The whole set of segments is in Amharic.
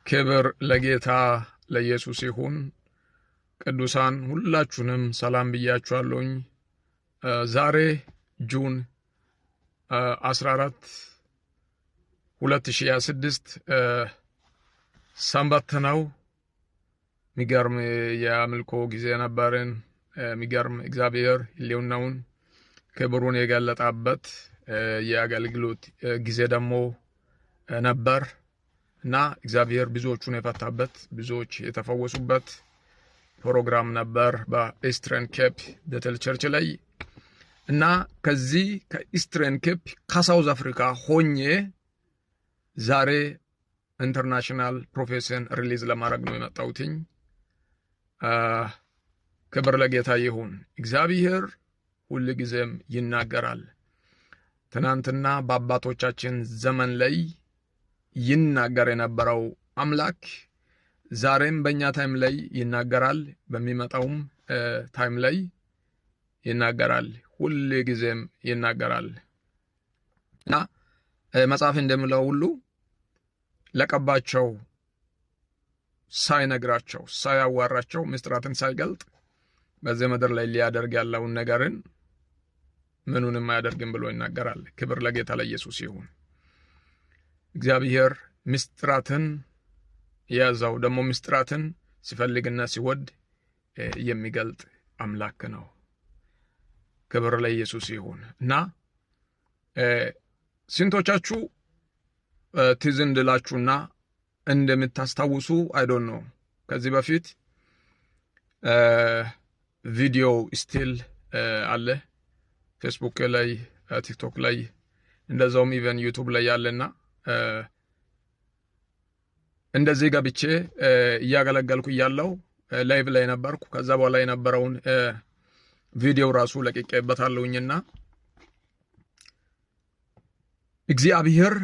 ክብር ለጌታ ለኢየሱስ ይሁን። ቅዱሳን ሁላችሁንም ሰላም ብያችኋለሁኝ። ዛሬ ጁን 14 2026 ሰንበት ነው። ሚገርም የአምልኮ ጊዜ ነበርን። ሚገርም እግዚአብሔር ሕልውናውን ክብሩን የገለጠበት የአገልግሎት ጊዜ ደግሞ ነበር እና እግዚአብሔር ብዙዎቹን የፈታበት ብዙዎች የተፈወሱበት ፕሮግራም ነበር በኢስተርን ኬፕ ቤተል ቸርች ላይ እና ከዚህ ከኢስተርን ኬፕ ከሳውዝ አፍሪካ ሆኜ ዛሬ ኢንተርናሽናል ፕሮፌሽን ሪሊዝ ለማድረግ ነው የመጣሁትኝ። ክብር ለጌታ ይሁን። እግዚአብሔር ሁል ጊዜም ይናገራል። ትናንትና በአባቶቻችን ዘመን ላይ ይናገር የነበረው አምላክ ዛሬም በእኛ ታይም ላይ ይናገራል፣ በሚመጣውም ታይም ላይ ይናገራል፣ ሁል ጊዜም ይናገራል እና መጽሐፍ እንደሚለው ሁሉ ለቀባቸው ሳይነግራቸው ሳያዋራቸው ምስጢራትን ሳይገልጥ በዚህ ምድር ላይ ሊያደርግ ያለውን ነገርን ምኑንም አያደርግም ብሎ ይናገራል። ክብር ለጌታ ለኢየሱስ ይሁን። እግዚአብሔር ምስጢራትን የያዘው ደግሞ ምስጢራትን ሲፈልግና ሲወድ የሚገልጥ አምላክ ነው። ክብር ለኢየሱስ ይሁን እና ስንቶቻችሁ ትዝ እንድላችሁና እንደምታስታውሱ አይዶን ነው ከዚህ በፊት ቪዲዮ ስቲል አለ ፌስቡክ ላይ ቲክቶክ ላይ እንደዛውም ኢቨን ዩቱብ ላይ ያለና እንደዚህ ገብቼ እያገለገልኩ እያለው ላይቭ ላይ ነበርኩ። ከዛ በኋላ የነበረውን ቪዲዮ ራሱ ለቅቄበታለሁኝና እግዚአብሔር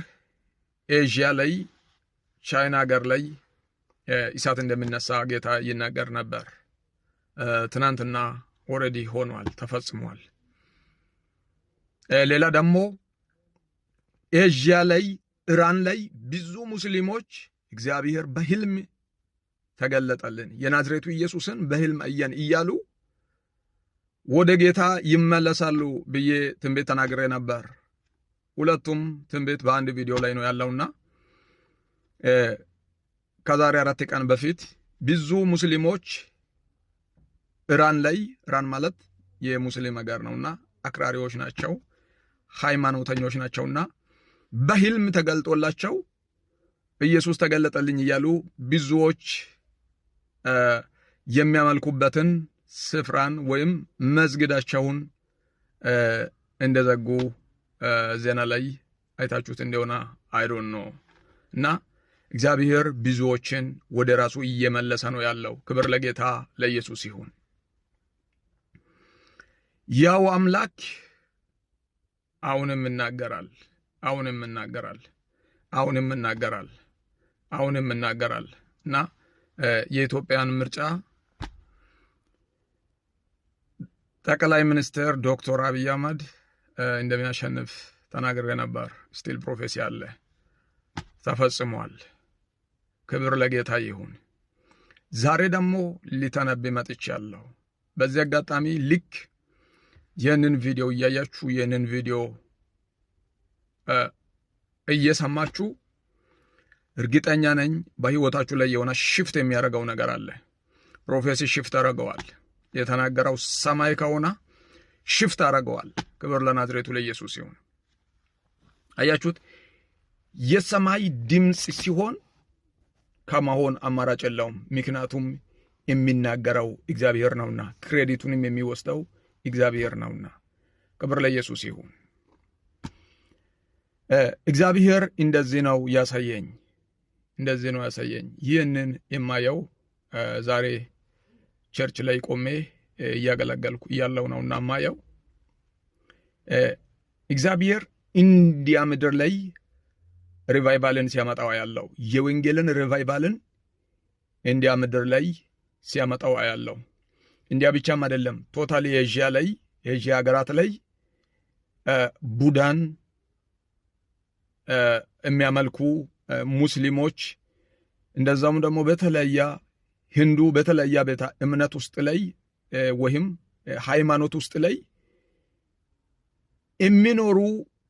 ኤዥያ ላይ ቻይና ሀገር ላይ እሳት እንደሚነሳ ጌታ ይናገር ነበር። ትናንትና ኦልሬዲ ሆኗል፣ ተፈጽሟል። ሌላ ደግሞ ኤዥያ ላይ ኢራን ላይ ብዙ ሙስሊሞች እግዚአብሔር በህልም ተገለጠልን፣ የናዝሬቱ ኢየሱስን በህልም አየን እያሉ ወደ ጌታ ይመለሳሉ ብዬ ትንቢት ተናግሬ ነበር። ሁለቱም ትንቢት በአንድ ቪዲዮ ላይ ነው ያለውና ከዛሬ 4 ቀን በፊት ብዙ ሙስሊሞች ኢራን ላይ ኢራን ማለት የሙስሊም ሀገር ነውና አክራሪዎች ናቸው፣ ሃይማኖተኞች ናቸውና በህልም ተገልጦላቸው ኢየሱስ ተገለጠልኝ እያሉ ብዙዎች የሚያመልኩበትን ስፍራን ወይም መስጊዳቸውን እንደዘጉ ዜና ላይ አይታችሁት እንደሆነ አይዶን ነው እና እግዚአብሔር ብዙዎችን ወደ ራሱ እየመለሰ ነው ያለው። ክብር ለጌታ ለኢየሱስ ይሁን። ያው አምላክ አሁንም ይናገራል፣ አሁንም ይናገራል፣ አሁንም ይናገራል፣ አሁንም ይናገራል እና የኢትዮጵያን ምርጫ ጠቅላይ ሚኒስትር ዶክተር አብይ አህመድ እንደሚያሸንፍ ተናግሬ ነበር። ስቲል ፕሮፌሲ አለ፣ ተፈጽሟል። ክብር ለጌታ ይሁን። ዛሬ ደግሞ ሊተነብይ መጥቻለሁ። በዚህ አጋጣሚ ልክ ይህንን ቪዲዮ እያያችሁ ይህንን ቪዲዮ እየሰማችሁ እርግጠኛ ነኝ በህይወታችሁ ላይ የሆነ ሽፍት የሚያደርገው ነገር አለ። ፕሮፌሲ ሽፍት አደረገዋል። የተናገረው ሰማይ ከሆነ ሽፍት አደረገዋል። ክብር ለናዝሬቱ ለኢየሱስ ይሁን። አያችሁት? የሰማይ ድምፅ ሲሆን ከመሆን አማራጭ የለውም። ምክንያቱም የሚናገረው እግዚአብሔር ነውና ክሬዲቱንም የሚወስደው እግዚአብሔር ነውና። ክብር ለኢየሱስ ይሁን። እግዚአብሔር እንደዚህ ነው ያሳየኝ፣ እንደዚህ ነው ያሳየኝ። ይህንን የማየው ዛሬ ቸርች ላይ ቆሜ እያገለገልኩ እያለው ነውና ማየው እግዚአብሔር ኢንዲያ ምድር ላይ ሪቫይቫልን ሲያመጣው ያለው የወንጌልን ሪቫይቫልን ኢንዲያ ምድር ላይ ሲያመጣው ያለው ኢንዲያ ብቻም አይደለም፣ ቶታሊ ኤዥያ ላይ ኤዥያ ሀገራት ላይ ቡዳን የሚያመልኩ ሙስሊሞች እንደዛም ደግሞ በተለያ ሂንዱ በተለያ ቤተ እምነት ውስጥ ላይ ወይም ሃይማኖት ውስጥ ላይ የሚኖሩ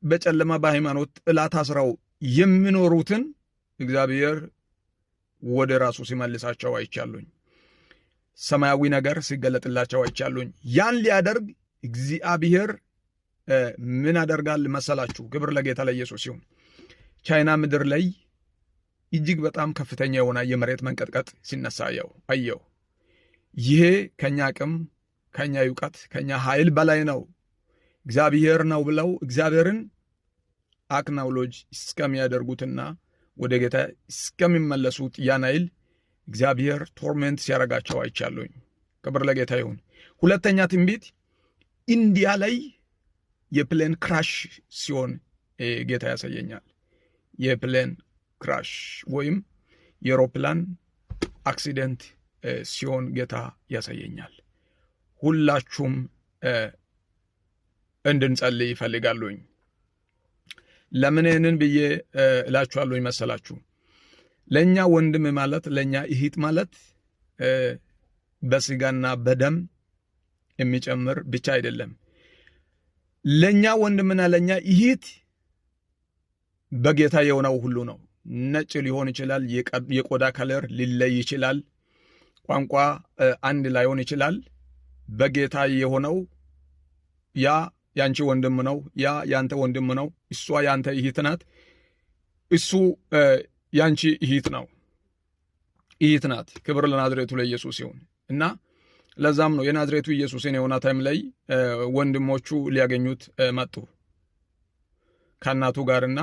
በጨለማ በሃይማኖት ጥላ ታስረው የሚኖሩትን እግዚአብሔር ወደ ራሱ ሲመልሳቸው አይቻሉኝ። ሰማያዊ ነገር ሲገለጥላቸው አይቻሉኝ። ያን ሊያደርግ እግዚአብሔር ምን አደርጋል መሰላችሁ? ክብር ለጌታ ለኢየሱስ ይሁን። ቻይና ምድር ላይ እጅግ በጣም ከፍተኛ የሆነ የመሬት መንቀጥቀጥ ሲነሳ አየው። ይሄ ከኛ አቅም፣ ከኛ እውቀት፣ ከኛ ኃይል በላይ ነው። እግዚአብሔር ነው ብለው እግዚአብሔርን አክናውሎጅ እስከሚያደርጉትና ወደ ጌታ እስከሚመለሱት ያን ኃይል እግዚአብሔር ቶርሜንት ሲያረጋቸው አይቻሉኝ። ክብር ለጌታ ይሁን። ሁለተኛ ትንቢት ኢንዲያ ላይ የፕሌን ክራሽ ሲሆን ጌታ ያሳየኛል። የፕሌን ክራሽ ወይም የአውሮፕላን አክሲደንት ሲሆን ጌታ ያሳየኛል። ሁላችሁም እንድንጸልይ ይፈልጋሉኝ። ለምን ይህንን ብዬ እላችኋለሁ መሰላችሁ? ለኛ ወንድም ማለት ለኛ እህት ማለት በስጋና በደም የሚጨምር ብቻ አይደለም። ለኛ ወንድምና ለኛ እህት በጌታ የሆነው ሁሉ ነው። ነጭ ሊሆን ይችላል፣ የቆዳ ከለር ሊለይ ይችላል፣ ቋንቋ አንድ ላይሆን ይችላል። በጌታ የሆነው ያ ያንቺ ወንድም ነው፣ ያ ያንተ ወንድም ነው፣ እሷ ያንተ እህት ናት፣ እሱ ያንቺ እህት ናት። ክብር ለናዝሬቱ ለኢየሱስ ይሁን። እና ለዛም ነው የናዝሬቱ ኢየሱስን የሆነ ታይም ላይ ወንድሞቹ ሊያገኙት መጡ ከእናቱ ጋርና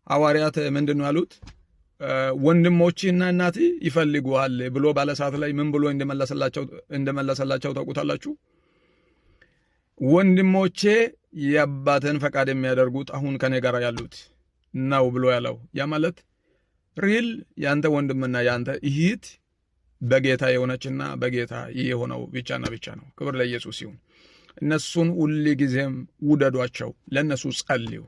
ሐዋርያት ምንድነው ያሉት? ወንድሞችና እናት ይፈልጉሃል ብሎ ባለሰዓት ላይ ምን ብሎ እንደመለሰላቸው ታውቁታላችሁ? ወንድሞቼ የአባትን ፈቃድ የሚያደርጉት አሁን ከኔ ጋር ያሉት ነው ብሎ ያለው። ያ ማለት ሪል ያንተ ወንድምና ያንተ እህት በጌታ የሆነችና በጌታ የሆነው ብቻና ብቻ ነው። ክብር ለኢየሱስ ይሁን። እነሱን ሁሉ ጊዜም ውደዷቸው፣ ለነሱ ጸልዩ።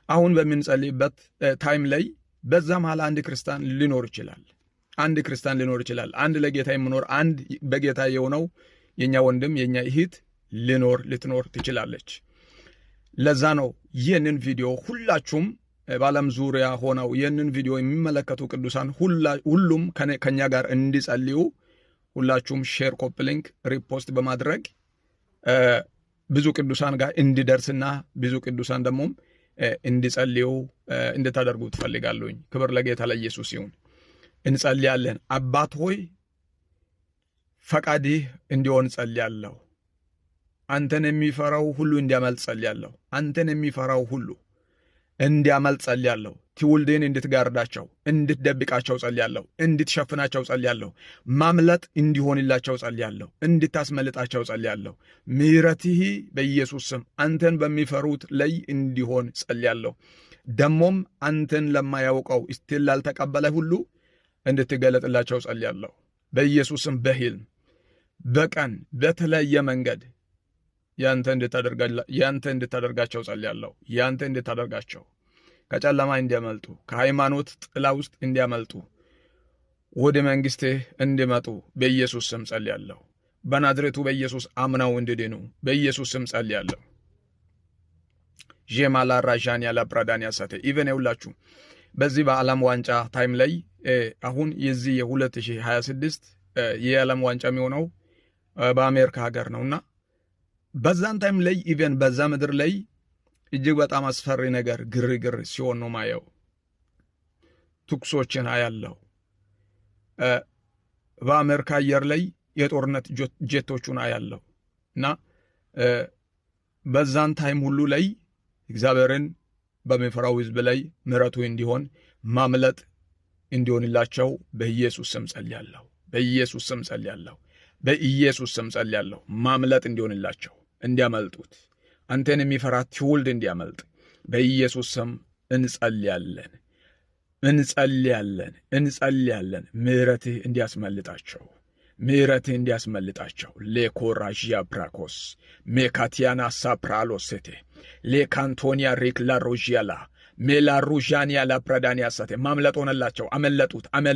አሁን በምንጸልይበት ታይም ላይ በዛ መሃል አንድ ክርስቲያን ሊኖር ይችላል። አንድ ለጌታ የሚኖር አንድ በጌታ የሆነው የኛ ወንድም የኛ እህት ልትኖር ትችላለች። ለዛ ነው ይህንን ቪዲዮ ሁላችሁም በዓለም ዙሪያ ሆነው ይህንን ቪዲዮ የሚመለከቱ ቅዱሳን ሁሉም ከኛ ጋር እንዲጸልዩ ሁላችሁም ሼር፣ ኮፒ ሊንክ፣ ሪፖስት በማድረግ ብዙ ቅዱሳን ጋር እንዲደርስና ብዙ ቅዱሳን ደግሞ እንዲጸልዩ እንድታደርጉ ትፈልጋለሁኝ። ክብር ለጌታ ለኢየሱስ ይሁን። እንጸልያለን። አባት ሆይ ፈቃድህ እንዲሆን ጸልያለሁ። አንተን የሚፈራው ሁሉ እንዲያመልጥ ጸልያለሁ። አንተን የሚፈራው ሁሉ እንዲያመልጥ ጸልያለሁ። ትውልድን እንድትጋርዳቸው፣ እንድትደብቃቸው ጸልያለሁ። እንድትሸፍናቸው ጸልያለሁ። ማምለጥ እንዲሆንላቸው ጸልያለሁ። እንድታስመልጣቸው ጸልያለሁ። ምሕረትህ በኢየሱስ ስም አንተን በሚፈሩት ላይ እንዲሆን ጸልያለሁ። ደሞም አንተን ለማያውቀው እስቲል ላልተቀበለ ሁሉ እንድትገለጥላቸው ጸልያለሁ። በኢየሱስ ስም በሕልም በቀን በተለየ መንገድ ያንተ እንድታደርጋቸው ጸልያለሁ። ያንተ እንድታደርጋቸው ከጨለማ እንዲያመልጡ፣ ከሃይማኖት ጥላ ውስጥ እንዲያመልጡ፣ ወደ መንግሥትህ እንዲመጡ በኢየሱስ ስም ጸልያለሁ። በናዝሬቱ በኢየሱስ አምነው እንዲድኑ በኢየሱስ ስም ጸልያለሁ። ጄማላ ራዣን ያለ ፕራዳን ያሳተ ኢቨን ይውላችሁ በዚህ በዓለም ዋንጫ ታይም ላይ አሁን የዚህ የ2026 የዓለም ዋንጫ የሚሆነው በአሜሪካ ሀገር ነውና በዛን ታይም ላይ ኢቨን በዛ ምድር ላይ እጅግ በጣም አስፈሪ ነገር ግርግር ሲሆን ነው ማየው። ትኩሶችን አያለው። በአሜሪካ አየር ላይ የጦርነት ጄቶቹን አያለው እና በዛን ታይም ሁሉ ላይ እግዚአብሔርን በሚፈራው ሕዝብ ላይ ምሕረቱ እንዲሆን ማምለጥ እንዲሆንላቸው በኢየሱስ ስም ጸልያለሁ። በኢየሱስ ስም ጸልያለሁ። በኢየሱስ ስም ጸልያለሁ። ማምለጥ እንዲሆንላቸው እንዲያመልጡት አንተን የሚፈራ ትውልድ እንዲያመልጥ በኢየሱስ ስም እንጸልያለን። ምሕረትህ እንዲያስመልጣቸው ሌኮራዥያ ብራኮስ ሜካቲያና ሳፕራሎሴቴ ሌካንቶኒያ ሪክላ ሮዥያላ ሜላ ሩዣንያ ላፕራዳንያ ሳቴ ማምለጥ ሆነላቸው። አመለጡት።